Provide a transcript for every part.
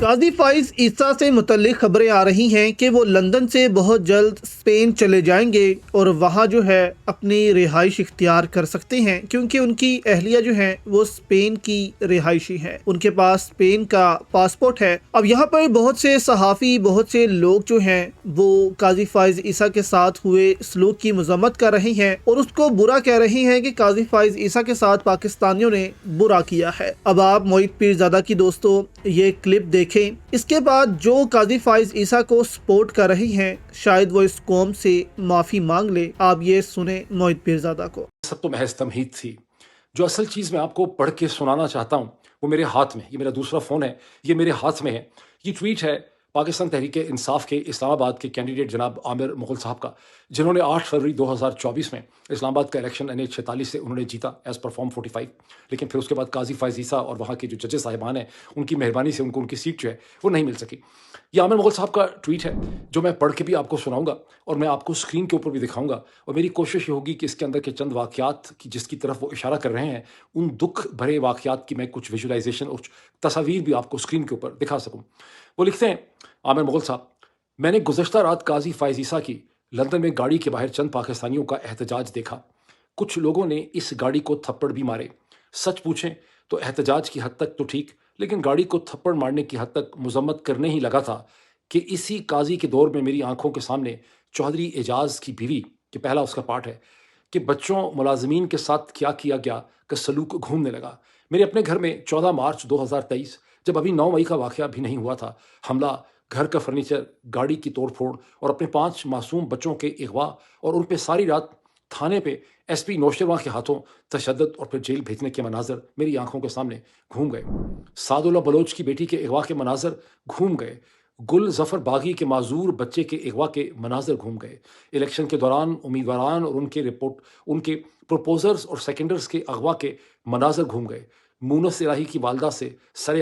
قاضی فائز عیسیٰ سے متعلق خبریں آ رہی ہیں کہ وہ لندن سے بہت جلد اسپین چلے جائیں گے اور وہاں جو ہے اپنی رہائش اختیار کر سکتے ہیں، کیونکہ ان کی اہلیہ جو ہیں وہ اسپین کی رہائشی ہیں، ان کے پاس اسپین کا پاسپورٹ ہے۔ اب یہاں پر بہت سے صحافی، بہت سے لوگ جو ہیں وہ قاضی فائز عیسیٰ کے ساتھ ہوئے سلوک کی مذمت کر رہے ہیں اور اس کو برا کہہ رہے ہیں کہ قاضی فائز عیسیٰ کے ساتھ پاکستانیوں نے برا کیا ہے۔ اب آپ محیط پیرزادہ کی دوستو یہ کلپ دیکھیں، اس کے بعد جو قاضی فائز عیسیٰ کو سپورٹ کر رہی ہیں شاید وہ اس قوم سے معافی مانگ لے۔ آپ یہ سنیں محیط پیرزادہ کو۔ سب تو محض تمہید تھی۔ جو اصل چیز میں آپ کو پڑھ کے سنانا چاہتا ہوں وہ میرے ہاتھ میں، یہ میرا دوسرا فون ہے، یہ میرے ہاتھ میں ہے۔ یہ ٹویٹ ہے پاکستان تحریک انصاف کے اسلام آباد کے کینڈیڈیٹ جناب عامر مغل صاحب کا، جنہوں نے 8 فروری 2024 میں اسلام آباد کا الیکشن NH 46 سے انہوں نے جیتا ایز پر فارم 45، لیکن پھر اس کے بعد قاضی فائز عیسیٰ اور وہاں کے جو ججز صاحبان ہیں ان کی مہربانی سے ان کو ان کی سیٹ جو ہے وہ نہیں مل سکی۔ یہ عامر مغل صاحب کا ٹویٹ ہے جو میں پڑھ کے بھی آپ کو سناؤں گا اور میں آپ کو اسکرین کے اوپر بھی دکھاؤں گا، اور میری کوشش یہ ہوگی کہ اس کے اندر کے چند واقعات کی جس کی طرف وہ اشارہ کر رہے ہیں ان دکھ بھرے واقعات کی میں کچھ ویژولائزیشن اور تصاویر بھی آپ کو اسکرین کے اوپر دکھا سکوں۔ وہ لکھتے ہیں عامر مغل صاحب، میں نے گزشتہ رات قاضی فائز عیسیٰ کی لندن میں گاڑی کے باہر چند پاکستانیوں کا احتجاج دیکھا۔ کچھ لوگوں نے اس گاڑی کو تھپڑ بھی مارے۔ سچ پوچھیں تو احتجاج کی حد تک تو ٹھیک، لیکن گاڑی کو تھپڑ مارنے کی حد تک مذمت کرنے ہی لگا تھا کہ اسی قاضی کے دور میں میری آنکھوں کے سامنے چودھری اعجاز کی بیوی کہ پہلا اس کا پارٹ ہے کہ بچوں ملازمین کے ساتھ کیا کیا گیا کا سلوک گھومنے لگا۔ میرے اپنے گھر میں 14 مارچ 2023 جب ابھی 9 مئی کا واقعہ بھی نہیں ہوا تھا، حملہ، گھر کا فرنیچر، گاڑی کی توڑ پھوڑ اور اپنے 5 معصوم بچوں کے اغوا اور ان پہ ساری رات تھانے پہ SP نوشیروان کے ہاتھوں تشدد اور پھر جیل بھیجنے کے مناظر میری آنکھوں کے سامنے گھوم گئے۔ سعد اللہ بلوچ کی بیٹی کے اغوا کے مناظر گھوم گئے۔ گل ظفر باغی کے معذور بچے کے اغوا کے مناظر گھوم گئے۔ الیکشن کے دوران امیدواران اور ان کے پروپوزرز اور سیکنڈرز کے اغوا کے مناظر گھوم گئے۔ مونس الہی کی والدہ سے سر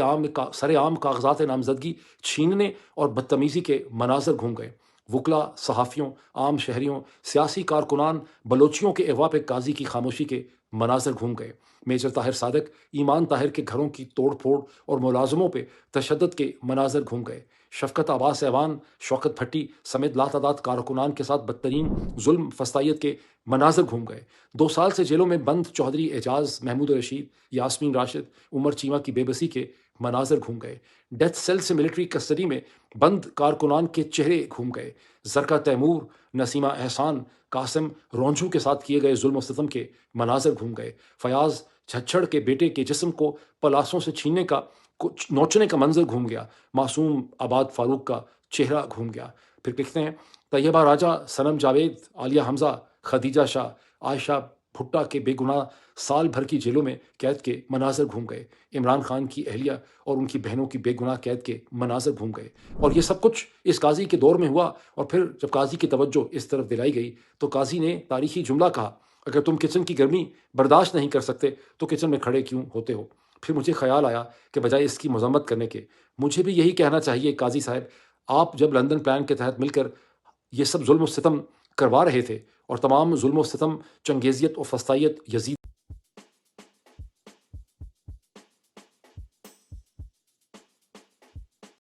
عام کاغذات نامزدگی چھیننے اور بدتمیزی کے مناظر گھوم گئے۔ وکلا، صحافیوں، عام شہریوں، سیاسی کارکنان، بلوچیوں کے اغوا پہ قاضی کی خاموشی کے مناظر گھوم گئے۔ میجر طاہر صادق، ایمان طاہر کے گھروں کی توڑ پھوڑ اور ملازموں پہ تشدد کے مناظر گھوم گئے۔ شفقت عباس ایوان، شوکت بھٹی سمیت لاتعداد کارکنان کے ساتھ بدترین ظلم فسطائیت کے مناظر گھوم گئے۔ 2 سال سے جیلوں میں بند چودھری اعجاز، محمود رشید، یاسمین راشد، عمر چیمہ کی بے بسی کے مناظر گھوم گئے۔ ڈیتھ سیل سے ملٹری کسٹڈی میں بند کارکنان کے چہرے گھوم گئے۔ زرکا تیمور، نسیمہ احسان، قاسم رونجھو کے ساتھ کیے گئے ظلم و ستم کے مناظر گھوم گئے۔ فیاض جھچڑ کے بیٹے کے جسم کو پلاسوں سے نوچنے کا منظر گھوم گیا۔ معصوم آباد فاروق کا چہرہ گھوم گیا۔ پھر لکھتے ہیں طیبہ راجہ، صنم جاوید، عالیہ حمزہ، خدیجہ شاہ، عائشہ بھٹا کے بے گناہ سال بھر کی جیلوں میں قید کے مناظر گھوم گئے۔ عمران خان کی اہلیہ اور ان کی بہنوں کی بے گناہ قید کے مناظر گھوم گئے۔ اور یہ سب کچھ اس قاضی کے دور میں ہوا، اور پھر جب قاضی کی توجہ اس طرف دلائی گئی تو قاضی نے تاریخی جملہ کہا، اگر تم کچن کی گرمی برداشت نہیں کر سکتے تو کچن میں کھڑے کیوں ہوتے ہو؟ پھر مجھے خیال آیا کہ بجائے اس کی مذمت کرنے کے مجھے بھی یہی کہنا چاہیے، قاضی صاحب آپ جب لندن پلان کے تحت مل کر یہ سب ظلم و ستم کروا رہے تھے اور تمام ظلم و ستم، چنگیزیت اور فسطائیت یزید